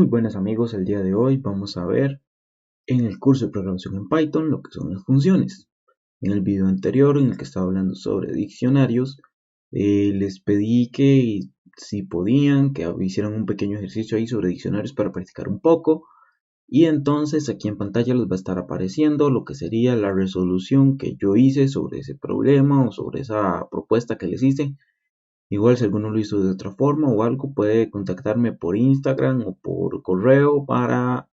Muy buenas amigos, el día de hoy vamos a ver en el curso de programación en Python lo que son las funciones. En el video anterior en el que estaba hablando sobre diccionarios, les pedí que si podían que hicieran un pequeño ejercicio ahí sobre diccionarios para practicar un poco, y entonces aquí en pantalla les va a estar apareciendo lo que sería la resolución que yo hice sobre ese problema o sobre esa propuesta que les hice. Igual si alguno lo hizo de otra forma o algo, puede contactarme por Instagram o por correo para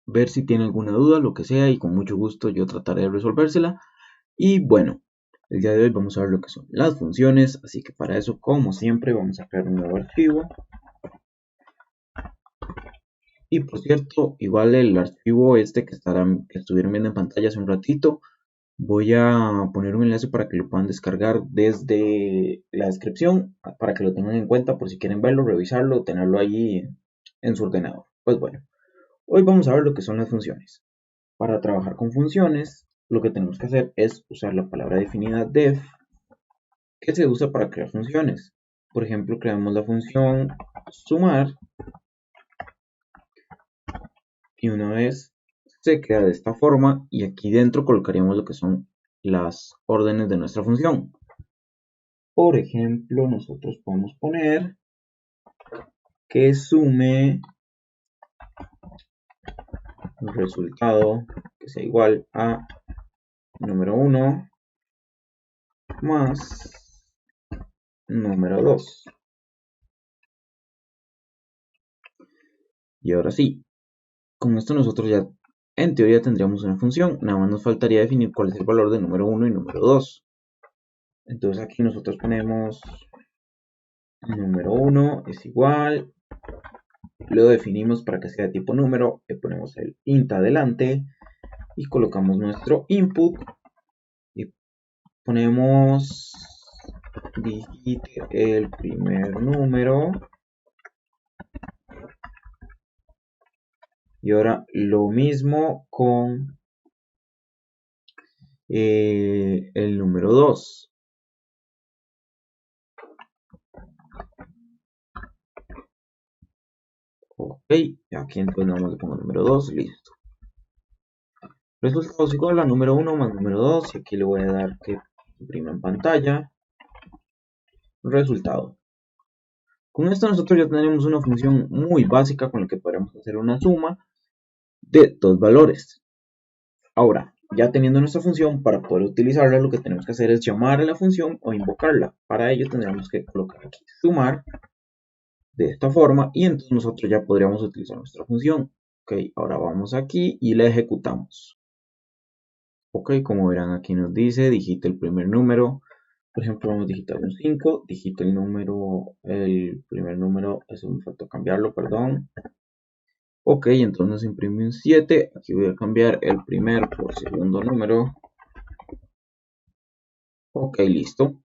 ver si tiene alguna duda, lo que sea, y con mucho gusto yo trataré de resolvérsela. Y bueno, el día de hoy vamos a ver lo que son las funciones, así que para eso, como siempre, vamos a crear un nuevo archivo. Y por cierto, igual el archivo que estuvieron viendo en pantalla hace un ratito, voy a poner un enlace para que lo puedan descargar desde la descripción, para que lo tengan en cuenta por si quieren verlo, revisarlo, tenerlo ahí en su ordenador. Pues bueno, hoy vamos a ver lo que son las funciones. Para trabajar con funciones, lo que tenemos que hacer es usar la palabra definida def, que se usa para crear funciones. Por ejemplo, creamos la función sumar, y una vez se crea de esta forma, y aquí dentro colocaríamos lo que son las órdenes de nuestra función. Por ejemplo, nosotros podemos poner que sume el resultado que sea igual a número 1 más número 2. Y ahora sí, con esto nosotros ya en teoría tendríamos una función, nada más nos faltaría definir cuál es el valor de número 1 y número 2. Entonces aquí nosotros ponemos número 1 es igual, lo definimos para que sea de tipo número, le ponemos el int adelante y colocamos nuestro input y ponemos digite el primer número. Y ahora lo mismo con el número 2. Ok, aquí entonces nada más le pongo número 2, listo. Resultados igual a número 1 más número 2, y aquí le voy a dar que imprima en pantalla. Resultado. Con esto nosotros ya tenemos una función muy básica con la que podremos hacer una suma de dos valores. Ahora, ya teniendo nuestra función, para poder utilizarla lo que tenemos que hacer es llamar a la función o invocarla. Para ello tendremos que colocar aquí sumar de esta forma y entonces nosotros ya podríamos utilizar nuestra función. Ok, ahora vamos aquí y la ejecutamos. Ok, como verán aquí nos dice digite el primer número. Por ejemplo, vamos a digitar un 5, digite el primer número, eso me faltó cambiarlo, perdón. Ok, entonces nos imprime un 7, aquí voy a cambiar el primer por segundo número. Ok, listo.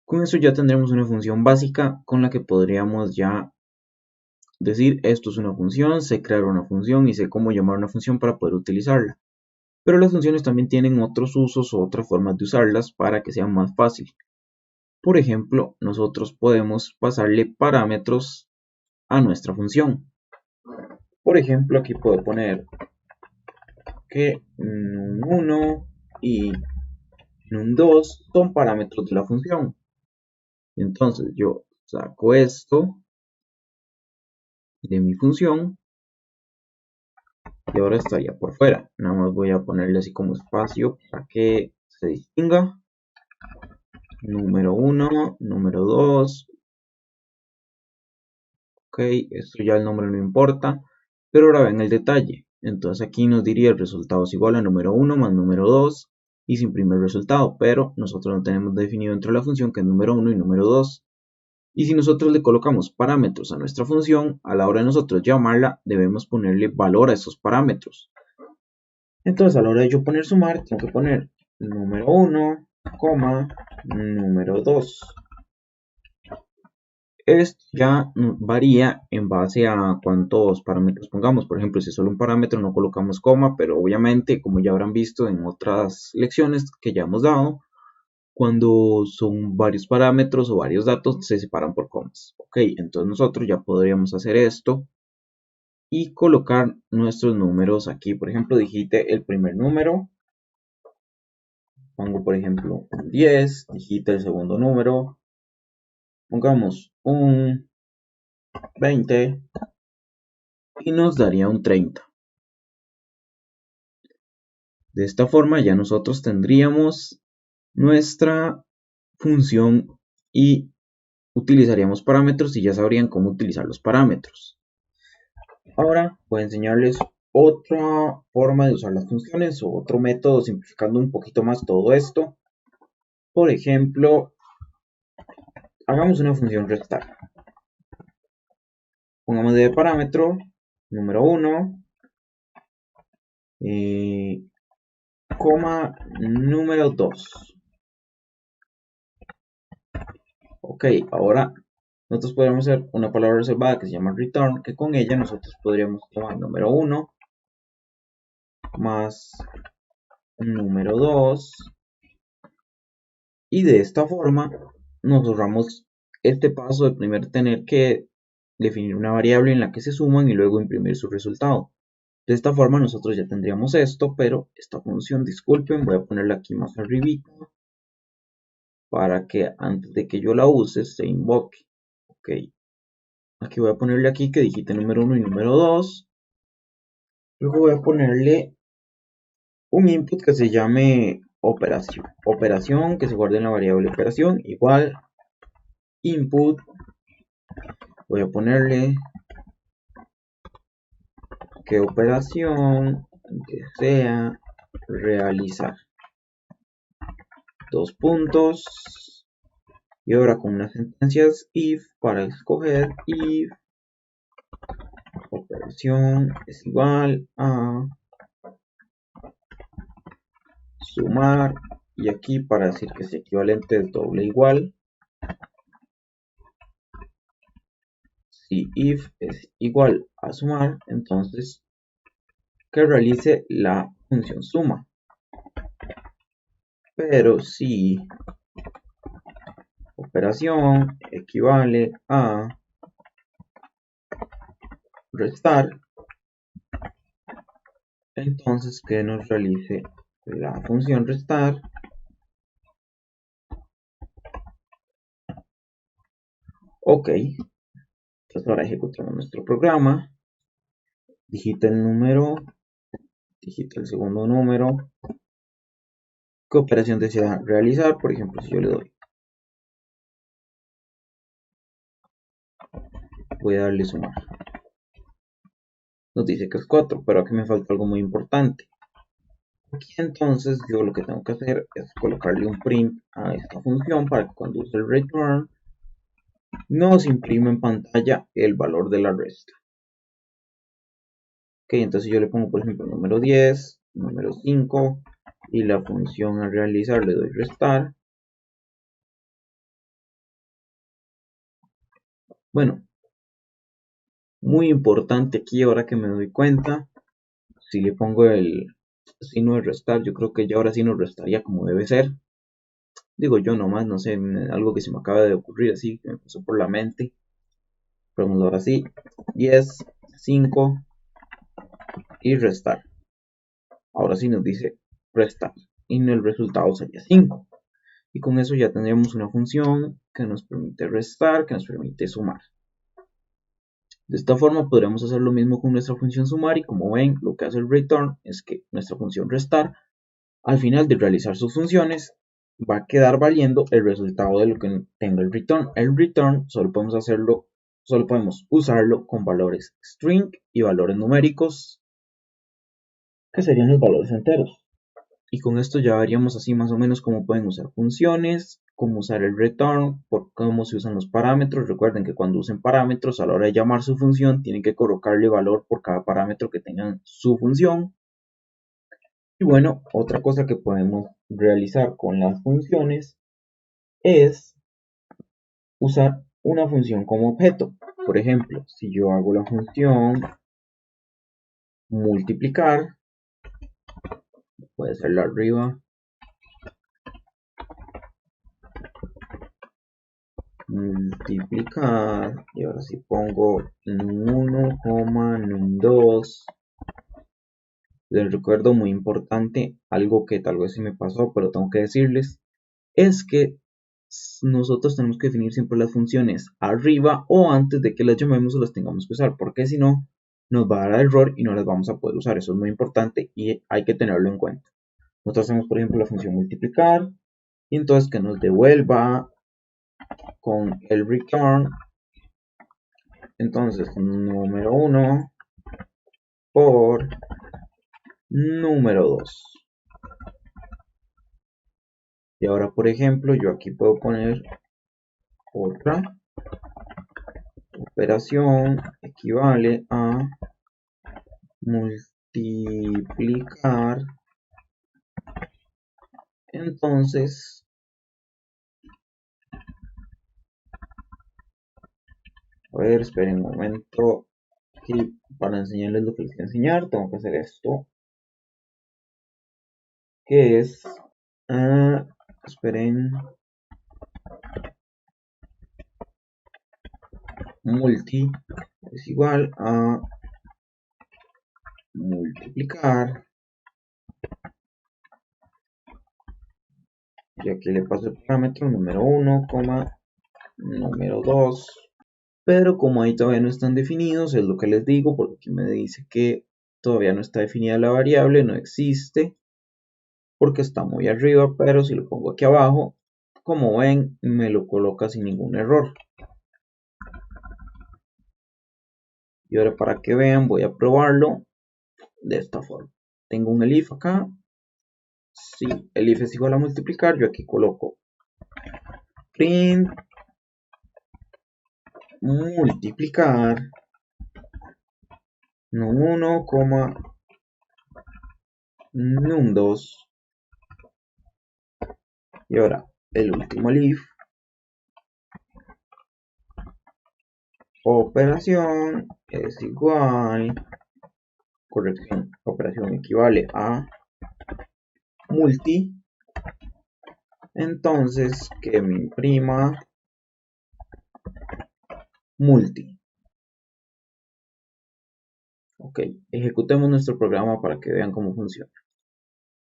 Con eso ya tendremos una función básica con la que podríamos ya decir esto es una función, sé crear una función y sé cómo llamar una función para poder utilizarla. Pero las funciones también tienen otros usos o otras formas de usarlas para que sea más fácil. Por ejemplo, nosotros podemos pasarle parámetros a nuestra función. Por ejemplo, aquí puedo poner que num1 y num2 son parámetros de la función. Entonces yo saco esto de mi función y ahora estaría por fuera. Nada más voy a ponerle así como espacio para que se distinga. Número 1, número 2. Ok, esto ya el nombre no importa, pero ahora ven el detalle. Entonces aquí nos diría el resultado es igual a número 1 más número 2 y se imprime el resultado, pero nosotros no tenemos definido dentro de la función que es número 1 y número 2. Y si nosotros le colocamos parámetros a nuestra función, a la hora de nosotros llamarla, debemos ponerle valor a esos parámetros. Entonces a la hora de yo poner sumar, tengo que poner número 1, número 2. Esto ya varía en base a cuántos parámetros pongamos. Por ejemplo, si es solo un parámetro no colocamos coma, pero obviamente, como ya habrán visto en otras lecciones que ya hemos dado, cuando son varios parámetros o varios datos se separan por comas. Ok, entonces nosotros ya podríamos hacer esto y colocar nuestros números aquí. Por ejemplo, digite el primer número, pongo por ejemplo un 10, digite el segundo número, pongamos un 20 y nos daría un 30. De esta forma ya nosotros tendríamos nuestra función y utilizaríamos parámetros y ya sabrían cómo utilizar los parámetros. Ahora voy a enseñarles otra forma de usar las funciones o otro método simplificando un poquito más todo esto. Por ejemplo, hagamos una función restar. Pongamos de parámetro número 1, coma número 2. Ok, ahora nosotros podemos hacer una palabra reservada que se llama return, que con ella nosotros podríamos tomar número 1 más número 2 y de esta forma nos ahorramos este paso de primero tener que definir una variable en la que se suman y luego imprimir su resultado. De esta forma nosotros ya tendríamos esto, pero esta función, disculpen, voy a ponerla aquí más arribita para que antes de que yo la use se invoque. Ok, aquí voy a ponerle aquí que digite número 1 y número 2. Luego voy a ponerle un input que se llame operación que se guarde en la variable operación igual input. Voy a ponerle que operación desea realizar, dos puntos, y ahora con unas sentencias if para escoger if operación es igual a sumar, y aquí para decir que es equivalente es doble igual. Si if es igual a sumar, entonces que realice la función suma. Pero si operación equivale a restar, entonces que nos realice la función restar. Ok, entonces ahora ejecutamos nuestro programa. Digita el número, digita el segundo número. ¿Qué operación desea realizar? Por ejemplo, si yo le doy, voy a darle sumar. Nos dice que es 4, pero aquí me falta algo muy importante. Aquí entonces yo lo que tengo que hacer es colocarle un print a esta función para que cuando use el return nos imprime en pantalla el valor de la resta. Ok, entonces yo le pongo por ejemplo número 10, número 5 y la función a realizar le doy restar. Bueno, muy importante aquí ahora que me doy cuenta, si le pongo el signo de restar, yo creo que ya ahora sí nos restaría como debe ser. Digo yo nomás, no sé, algo que se me acaba de ocurrir así, que me pasó por la mente. Ponemos ahora sí, 10, 5 y restar. Ahora sí nos dice restar y el resultado sería 5. Y con eso ya tendríamos una función que nos permite restar, que nos permite sumar. De esta forma podremos hacer lo mismo con nuestra función sumar y como ven lo que hace el return es que nuestra función restar al final de realizar sus funciones va a quedar valiendo el resultado de lo que tenga el return. El return solo podemos usarlo con valores string y valores numéricos que serían los valores enteros. Y con esto ya veríamos así más o menos cómo pueden usar funciones, cómo usar el return, por cómo se usan los parámetros. Recuerden que cuando usen parámetros a la hora de llamar su función tienen que colocarle valor por cada parámetro que tengan su función. Y bueno, otra cosa que podemos realizar con las funciones es usar una función como objeto. Por ejemplo, si yo hago la función multiplicar, puede ser la arriba, multiplicar, y ahora si pongo num1, num2. Les recuerdo, muy importante, algo que tal vez se me pasó, pero tengo que decirles, es que nosotros tenemos que definir siempre las funciones arriba o antes de que las llamemos o las tengamos que usar, porque si no, nos va a dar error y no las vamos a poder usar. Eso es muy importante y hay que tenerlo en cuenta. Nosotros hacemos, por ejemplo, la función multiplicar, y entonces que nos devuelva con el return, entonces número 1 por número 2. Y ahora, por ejemplo, yo aquí puedo poner otra operación equivale a multiplicar. Entonces, a ver, esperen un momento. Aquí, para enseñarles lo que les quiero enseñar, tengo que hacer esto. Que es, esperen, multi es igual a multiplicar, y aquí le paso el parámetro número 1, número 2, pero como ahí todavía no están definidos, es lo que les digo, porque aquí me dice que todavía no está definida la variable, no existe, porque está muy arriba, pero si lo pongo aquí abajo, como ven, me lo coloca sin ningún error. Y ahora, para que vean, voy a probarlo de esta forma. Tengo un elif acá. Si elif es igual a multiplicar, yo aquí coloco print multiplicar num1, num2. Y ahora el último elif, operación es igual, corrección, operación equivale a multi, entonces que me imprima multi. Ok, ejecutemos nuestro programa para que vean cómo funciona.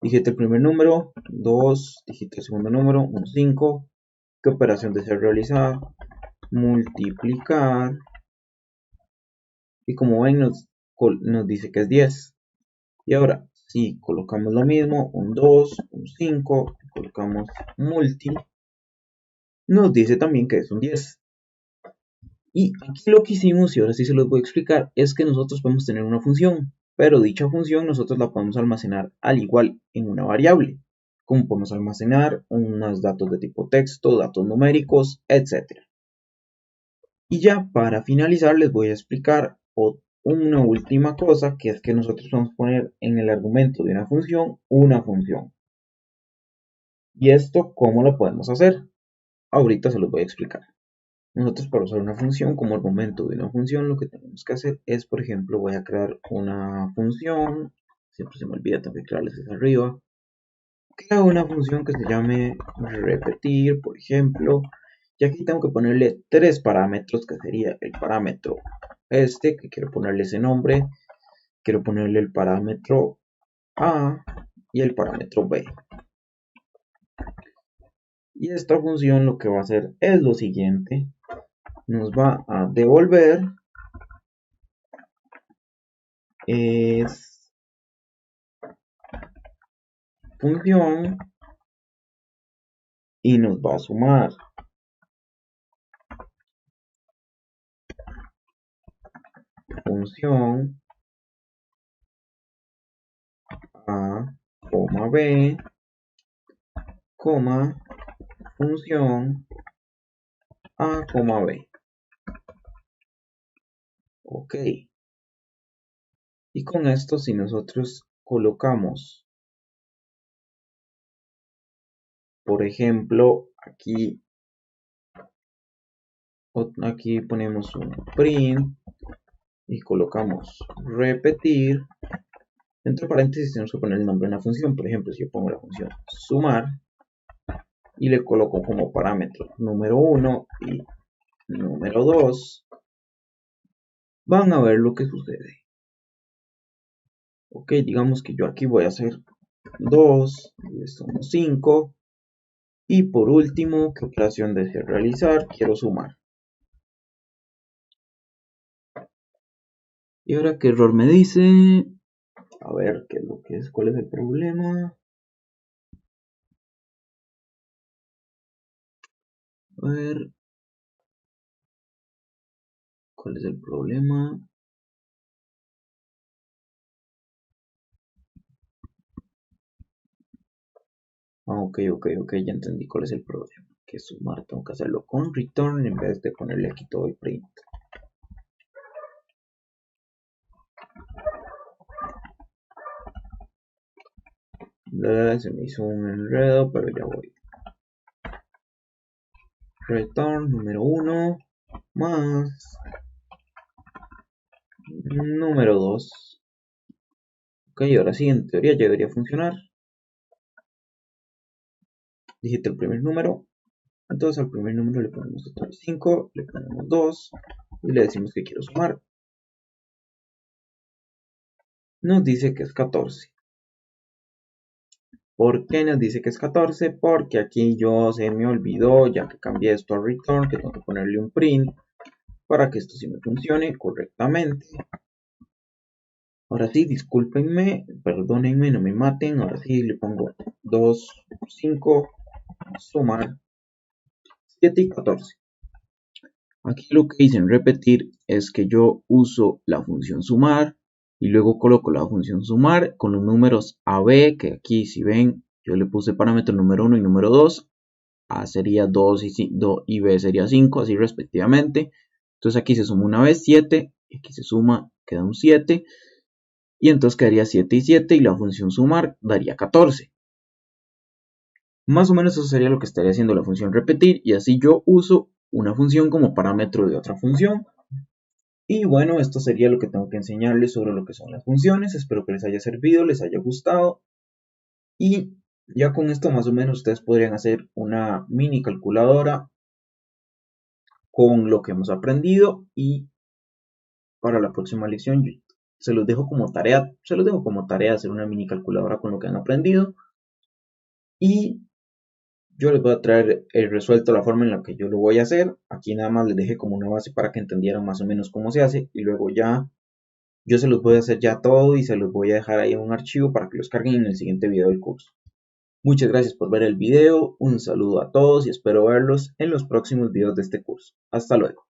Digite el primer número, 2, digite el segundo número, un 5. ¿Qué operación desea realizar? Multiplicar. Y como ven, nos dice que es 10. Y ahora, si colocamos lo mismo, un 2, un 5, colocamos multi, nos dice también que es un 10. Y aquí lo que hicimos, y ahora sí se los voy a explicar, es que nosotros podemos tener una función, pero dicha función nosotros la podemos almacenar al igual en una variable, como podemos almacenar unos datos de tipo texto, datos numéricos, etc. Y ya para finalizar les voy a explicar una última cosa, que es que nosotros podemos poner en el argumento de una función. ¿Y esto cómo lo podemos hacer? Ahorita se los voy a explicar. Nosotros, para usar una función como argumento de una función, lo que tenemos que hacer es, por ejemplo, voy a crear una función, siempre se me olvida, tengo que crearles esa arriba. Creo una función que se llame repetir, por ejemplo, y aquí tengo que ponerle 3 parámetros, que sería el parámetro que quiero ponerle ese nombre, quiero ponerle el parámetro A y el parámetro B. Y esta función lo que va a hacer es lo siguiente: nos va a devolver es función y nos va a sumar función A, B, función A, B. Ok. Y con esto, si nosotros colocamos, por ejemplo, aquí ponemos un print y colocamos repetir, entre paréntesis tenemos que poner el nombre de una función. Por ejemplo, si yo pongo la función sumar, y le coloco como parámetro número 1 y número 2, van a ver lo que sucede. Ok, digamos que yo aquí voy a hacer 2, y esto somos 5, y por último, ¿qué operación deseo realizar? Quiero sumar. Y ahora, ¿qué error me dice? A ver, ¿qué es lo que es? ¿Cuál es el problema? A ver, ¿cuál es el problema? Ok, ya entendí cuál es el problema. Que sumar tengo que hacerlo con return en vez de ponerle aquí todo el print. Se me hizo un enredo, pero ya voy. Return número 1 más número 2. Ok, ahora sí, en teoría ya debería funcionar. Digita el primer número. Entonces al primer número le ponemos otra vez 5, le ponemos 2 y le decimos que quiero sumar. Nos dice que es 14. ¿Por qué nos dice que es 14? Porque aquí yo se me olvidó, ya que cambié esto a return, que tengo que ponerle un print para que esto sí me funcione correctamente. Ahora sí, discúlpenme, perdónenme, no me maten. Ahora sí le pongo 2, 5, sumar 7 y 14. Aquí lo que hice en repetir es que yo uso la función sumar y luego coloco la función sumar con los números AB, que aquí si ven yo le puse parámetro número 1 y número 2. A sería 2 y B sería 5, así respectivamente. Entonces aquí se suma una vez 7, y aquí se suma, queda un 7, y entonces quedaría 7 y 7 y la función sumar daría 14. Más o menos eso sería lo que estaría haciendo la función repetir, y así yo uso una función como parámetro de otra función. Y bueno, esto sería lo que tengo que enseñarles sobre lo que son las funciones. Espero que les haya servido, les haya gustado. Y ya con esto más o menos ustedes podrían hacer una mini calculadora con lo que hemos aprendido, y para la próxima lección se los dejo como tarea, hacer una mini calculadora con lo que han aprendido, y yo les voy a traer el resuelto, la forma en la que yo lo voy a hacer. Aquí nada más les dejé como una base para que entendieran más o menos cómo se hace, y luego ya yo se los voy a hacer ya todo y se los voy a dejar ahí en un archivo para que los carguen en el siguiente video del curso. Muchas gracias por ver el video, un saludo a todos y espero verlos en los próximos videos de este curso. Hasta luego.